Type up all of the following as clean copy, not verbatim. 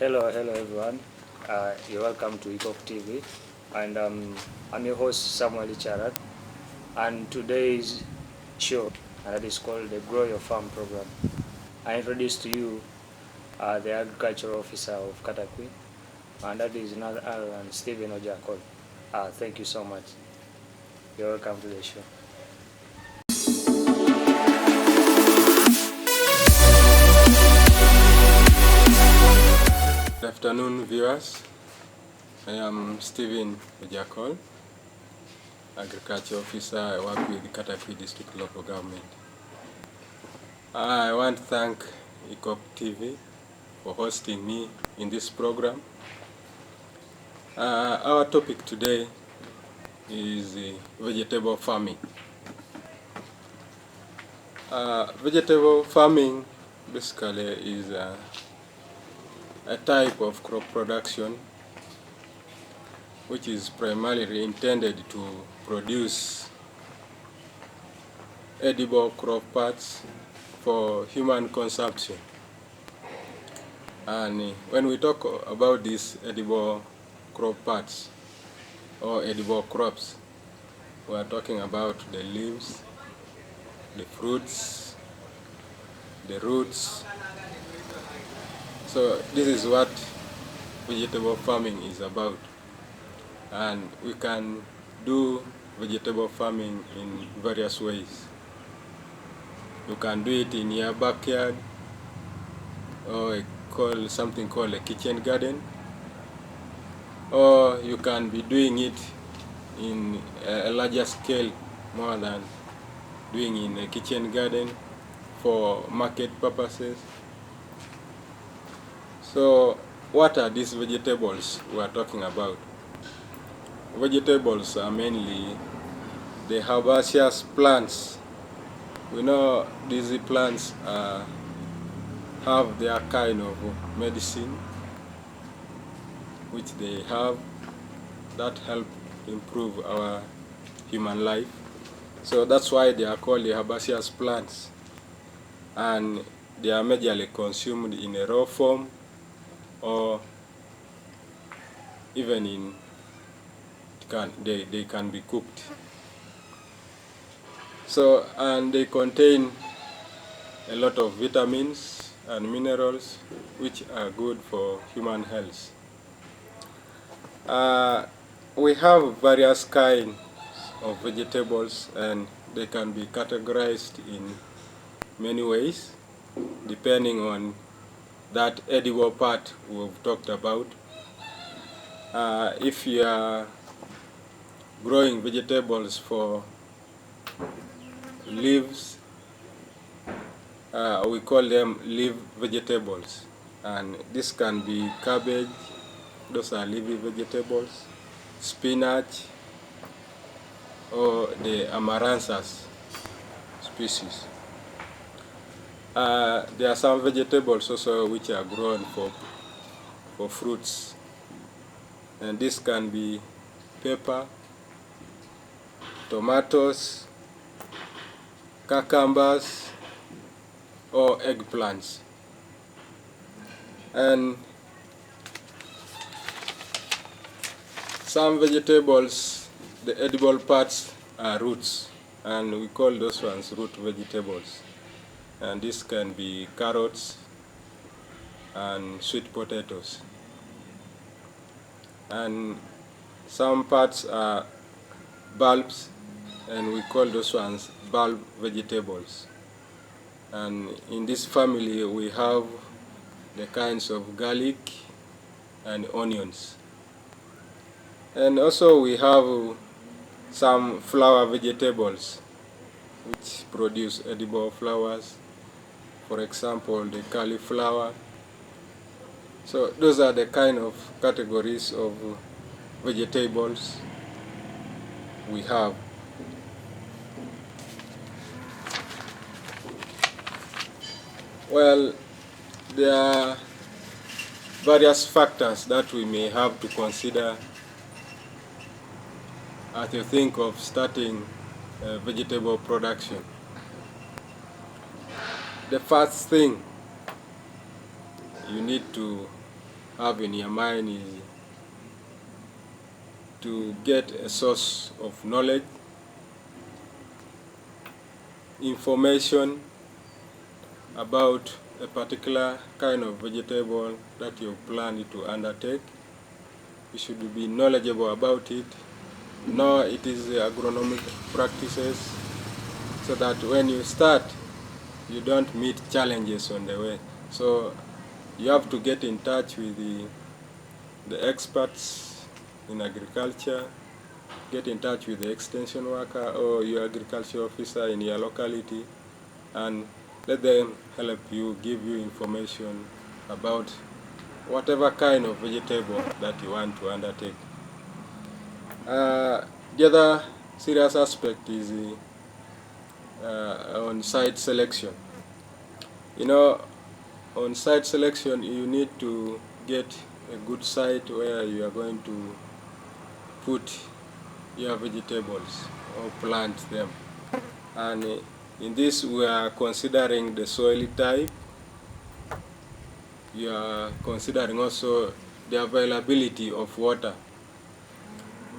Hello everyone. You're welcome to Ikok TV, and I'm your host Samuel Charat. And today's show, and that is called the Grow Your Farm program. I introduce to you the agricultural officer of Katakwi, and that is another Alan Stephen Ojakol. Thank you so much. You're welcome to the show. Good afternoon, viewers. I am Stephen Ojakol, Agriculture Officer. I work with the Katakwi District Local Government. I want to thank Ikok TV for hosting me in this program. Our topic today is vegetable farming. Vegetable farming basically is a type of crop production which is primarily intended to produce edible crop parts for human consumption. And when we talk about these edible crop parts or edible crops, we are talking about the leaves, the fruits, the roots. So this is what vegetable farming is about. And we can do vegetable farming in various ways. You can do it in your backyard, or something called a kitchen garden, or you can be doing it in a larger scale, more than doing in a kitchen garden for market purposes. So what are these vegetables we are talking about? Vegetables are mainly the herbaceous plants. We know these plants have their kind of medicine which they have that help improve our human life. So that's why they are called the herbaceous plants, and they are majorly consumed in a raw form or even in they can be cooked. So, and they contain a lot of vitamins and minerals which are good for human health. We have various kinds of vegetables, and they can be categorized in many ways depending on that edible part we've talked about. If you are growing vegetables for leaves, we call them leaf vegetables, and this can be cabbage, those are leafy vegetables, spinach, or the amaranthus species. There are some vegetables also which are grown for fruits, and this can be pepper, tomatoes, cucumbers, or eggplants. And some vegetables, the edible parts are roots, and we call those ones root vegetables. And this can be carrots and sweet potatoes. And some parts are bulbs, and we call those ones bulb vegetables. And in this family we have the kinds of garlic and onions. And also we have some flower vegetables which produce edible flowers, for example the cauliflower. So those are the kind of categories of vegetables we have. Well, there are various factors that we may have to consider as you think of starting vegetable production. The first thing you need to have in your mind is to get a source of knowledge, information about a particular kind of vegetable that you plan to undertake. You should be knowledgeable about it, know it is agronomic practices, so that when you start, you don't meet challenges on the way. So you have to get in touch with the experts in agriculture, get in touch with the extension worker or your agriculture officer in your locality, and let them help you, give you information about whatever kind of vegetable that you want to undertake. The other serious aspect is on site selection. You know, on site selection, you need to get a good site where you are going to put your vegetables or plant them. And in this, we are considering the soil type. You are considering also the availability of water.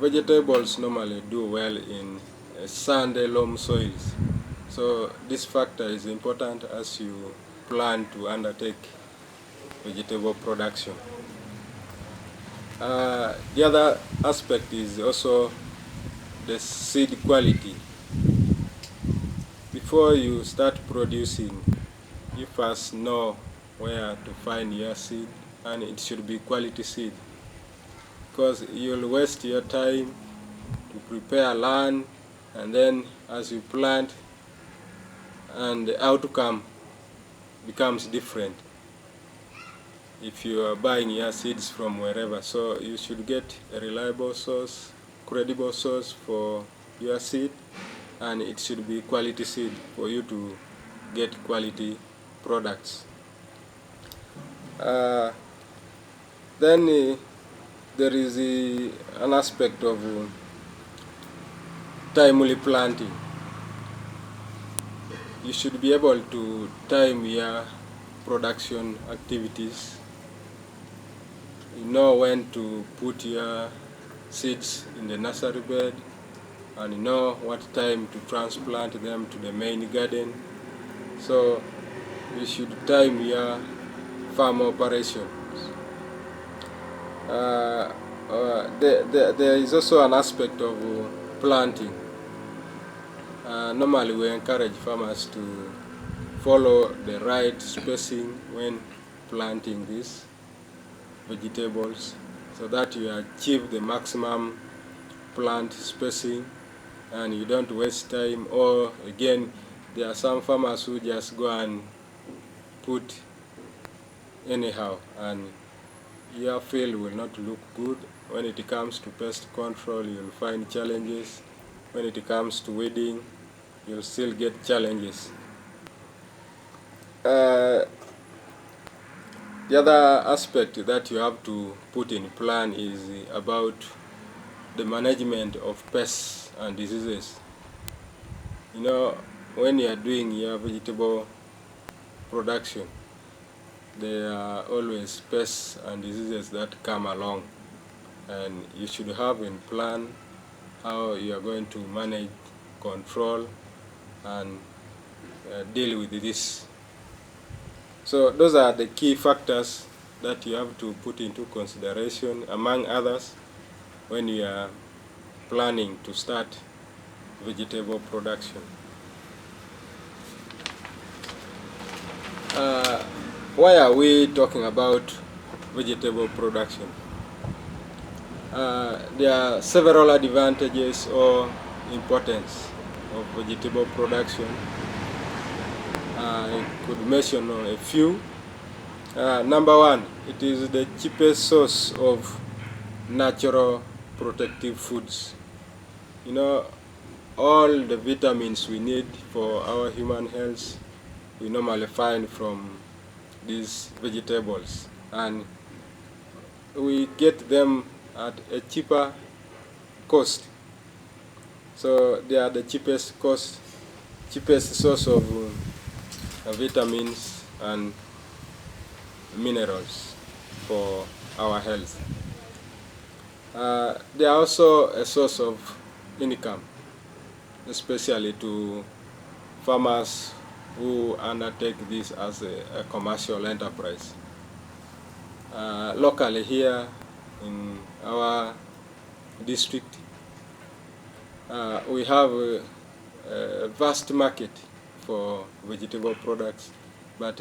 Vegetables normally do well in sandy loam soils. So this factor is important as you plan to undertake vegetable production. The other aspect is also the seed quality. Before you start producing, you first know where to find your seed, and it should be quality seed, because you'll waste your time to prepare land, and then as you plant, and the outcome becomes different if you are buying your seeds from wherever. So you should get a reliable source, credible source for your seed, and it should be quality seed for you to get quality products. Then there is an aspect of timely planting. You should be able to time your production activities. You know when to put your seeds in the nursery bed, and you know what time to transplant them to the main garden. So you should time your farm operations. There is also an aspect of planting. Normally we encourage farmers to follow the right spacing when planting these vegetables, so that you achieve the maximum plant spacing and you don't waste time. Or again, there are some farmers who just go and put anyhow, and your field will not look good. When it comes to pest control, you'll find challenges. When it comes to weeding, you'll still get challenges. The other aspect that you have to put in plan is about the management of pests and diseases. You know, when you are doing your vegetable production, there are always pests and diseases that come along, and you should have in plan how you are going to manage, control, and deal with this. So those are the key factors that you have to put into consideration, among others, when you are planning to start vegetable production. Why are we talking about vegetable production? There are several advantages or importance of vegetable production. I could mention a few. Number one, it is the cheapest source of natural protective foods. You know, all the vitamins we need for our human health we normally find from these vegetables, and we get them at a cheaper cost. So they are the cheapest source of vitamins and minerals for our health. They are also a source of income, especially to farmers who undertake this as a commercial enterprise. Locally here in our district, we have a vast market for vegetable products, but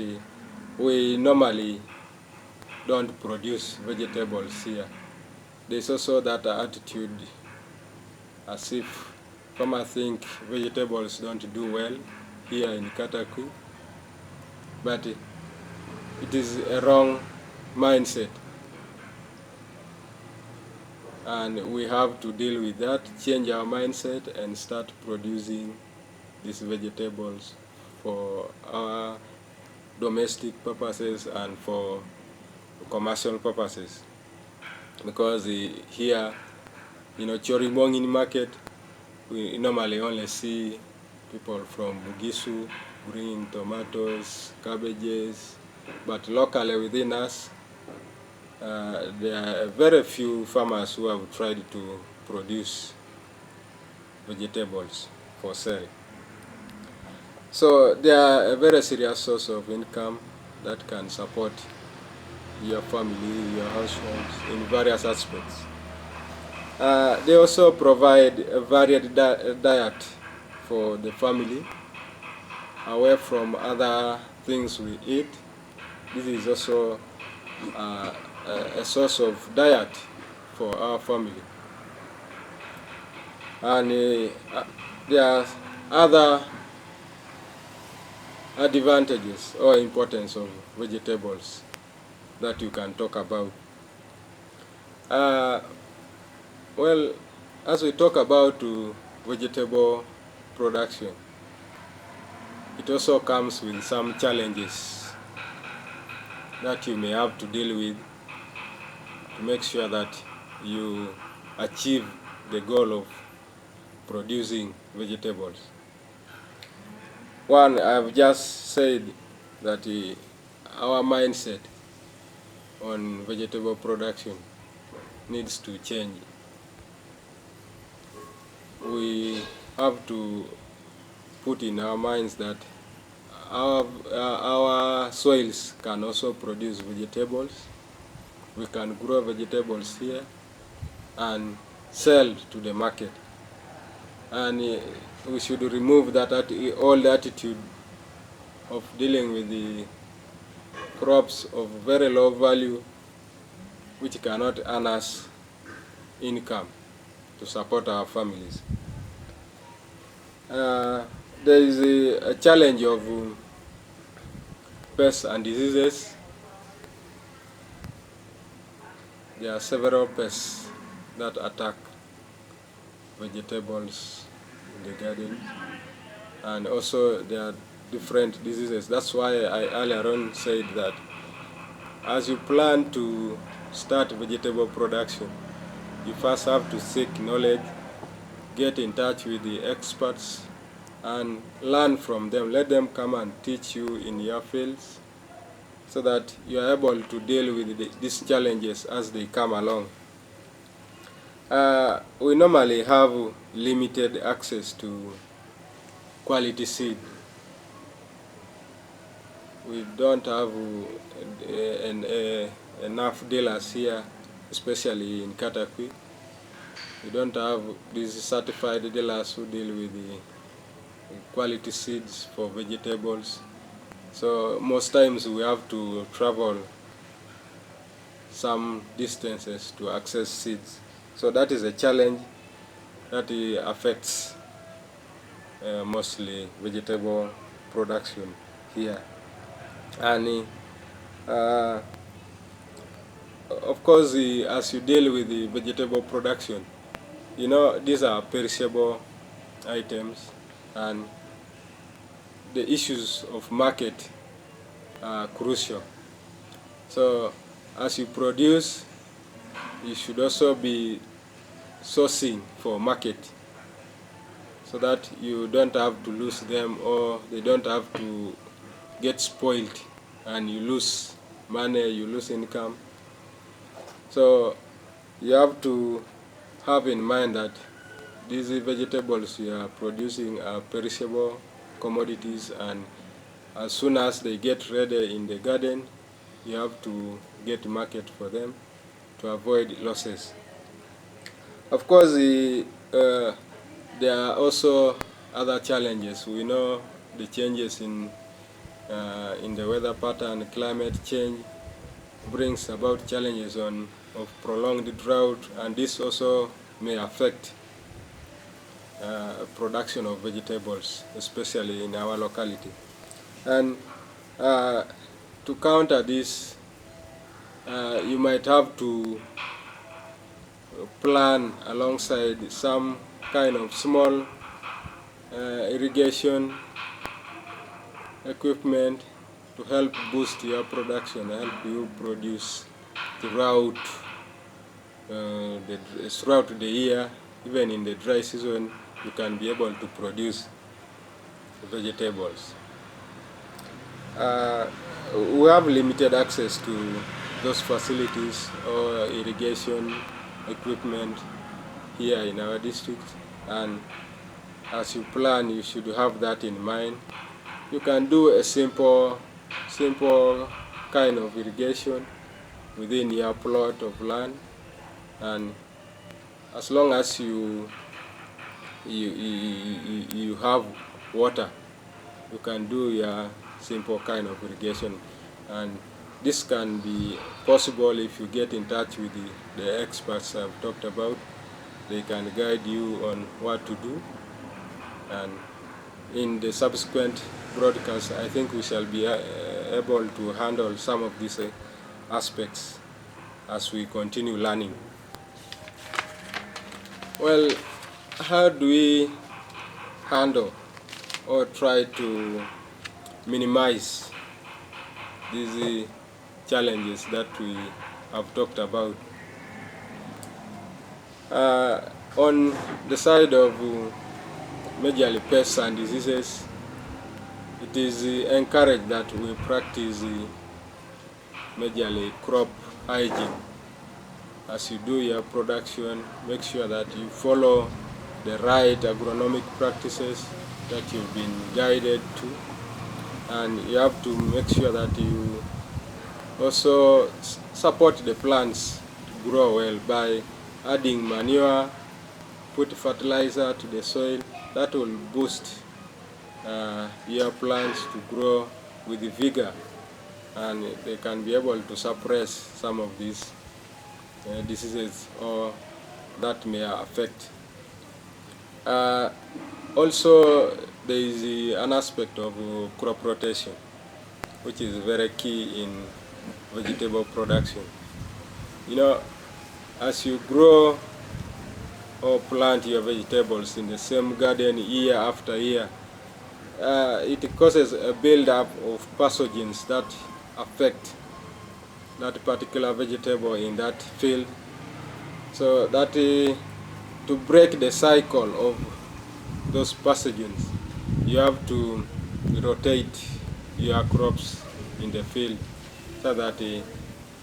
we normally don't produce vegetables here. There's also that attitude as if farmers think vegetables don't do well here in Katakwi, but it is a wrong mindset, and we have to deal with that, change our mindset and start producing these vegetables for our domestic purposes and for commercial purposes. Because here, Chorimongin market, we normally only see people from Bugisu bringing tomatoes, cabbages, but locally within us, there are very few farmers who have tried to produce vegetables for sale. So they are a very serious source of income that can support your family, your households in various aspects. They also provide a varied diet for the family, away from other things we eat. This is also a source of diet for our family. And there are other advantages or importance of vegetables that you can talk about. Well, as we talk about vegetable production, it also comes with some challenges that you may have to deal with to make sure that you achieve the goal of producing vegetables. One, I've just said that our mindset on vegetable production needs to change. We have to put in our minds that our soils can also produce vegetables. We can grow vegetables here and sell to the market. And we should remove that old attitude of dealing with the crops of very low value which cannot earn us income to support our families. There is a challenge of pests and diseases. There are several pests that attack vegetables in the garden, and also there are different diseases. That's why I earlier on said that as you plan to start vegetable production, you first have to seek knowledge, get in touch with the experts and learn from them. Let them come and teach you in your fields so that you are able to deal with these challenges as they come along. We normally have limited access to quality seed. We don't have enough dealers here, especially in Katakwi. We don't have these certified dealers who deal with the quality seeds for vegetables. So most times we have to travel some distances to access seeds. So that is a challenge that affects mostly vegetable production here. And of course, as you deal with the vegetable production, these are perishable items, and the issues of market are crucial. So as you produce, you should also be sourcing for market so that you don't have to lose them, or they don't have to get spoiled and you lose money, you lose income. So you have to have in mind that these vegetables you are producing are perishable commodities, and as soon as they get ready in the garden, you have to get market for them to avoid losses. Of course, there are also other challenges. We know the changes in the weather pattern. Climate change brings about challenges of prolonged drought, and this also may affect production of vegetables, especially in our locality. And to counter this, you might have to plan alongside some kind of small irrigation equipment to help boost your production, help you produce throughout the year. Even in the dry season, you can be able to produce vegetables. We have limited access to those facilities or irrigation equipment here in our district, and as you plan, you should have that in mind. You can do a simple kind of irrigation within your plot of land, and as long as you have water, you can do your simple kind of irrigation. And this can be possible if you get in touch with the experts I've talked about. They can guide you on what to do, and in the subsequent broadcast, I think we shall be able to handle some of these aspects as we continue learning. Well, how do we handle or try to minimize these challenges that we have talked about? On the side of majorly pests and diseases, it is encouraged that we practice majorly crop hygiene. As you do your production, make sure that you follow the right agronomic practices that you've been guided to, and you have to make sure that you also support the plants to grow well by adding manure, put fertilizer to the soil. That will boost your plants to grow with vigor, and they can be able to suppress some of these diseases or that may affect. Also, there is an aspect of crop rotation, which is very key in vegetable production. You know, as you grow or plant your vegetables in the same garden year after year, it causes a build-up of pathogens that affect that particular vegetable in that field. So that to break the cycle of those pathogens, you have to rotate your crops in the field so that the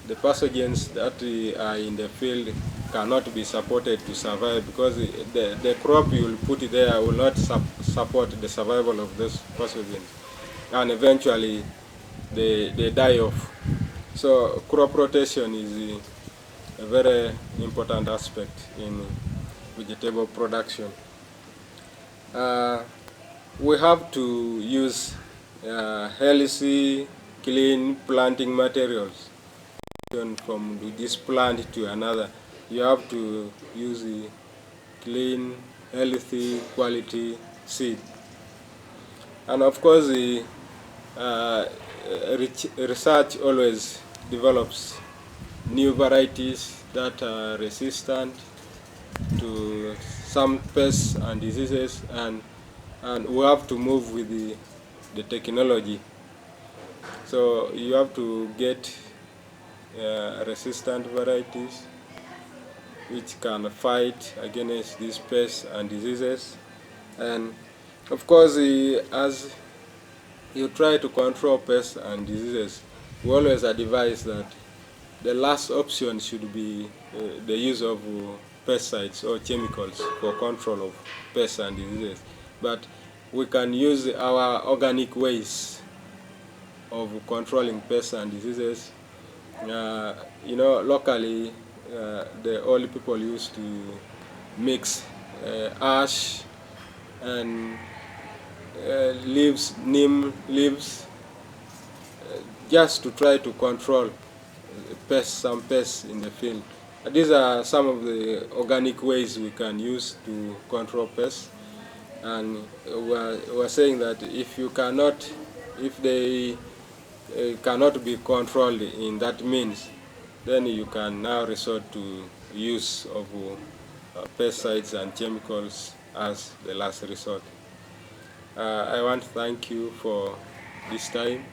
pathogens that are in the field cannot be supported to survive, because the crop you will put there will not support the survival of those pathogens, and eventually they die off. So crop rotation is a very important aspect in vegetable production. We have to use healthy, clean planting materials. From this plant to another, you have to use clean, healthy, quality seed. And of course, research always develops new varieties that are resistant to some pests and diseases, and we have to move with the technology. So you have to get resistant varieties which can fight against these pests and diseases. And of course, as you try to control pests and diseases, we always advise that the last option should be the use of pesticides or chemicals for control of pests and diseases. But we can use our organic ways of controlling pests and diseases. You know, locally, the old people used to mix ash and leaves, neem leaves, just to try to control some pests in the field. These are some of the organic ways we can use to control pests. And we're saying that if they cannot be controlled in that means, then you can now resort to use of pesticides and chemicals as the last resort. I want to thank you for this time.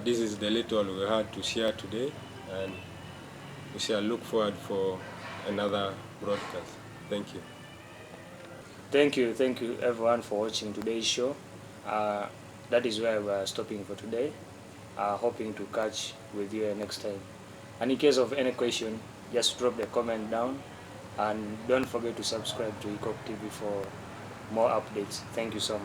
This is the little we had to share today, and we shall look forward for another broadcast. Thank you. Thank you everyone for watching today's show. That is where we are stopping for today. Hoping to catch with you next time. And in case of any question, just drop the comment down, and don't forget to subscribe to Ikok TV for more updates. Thank you so much.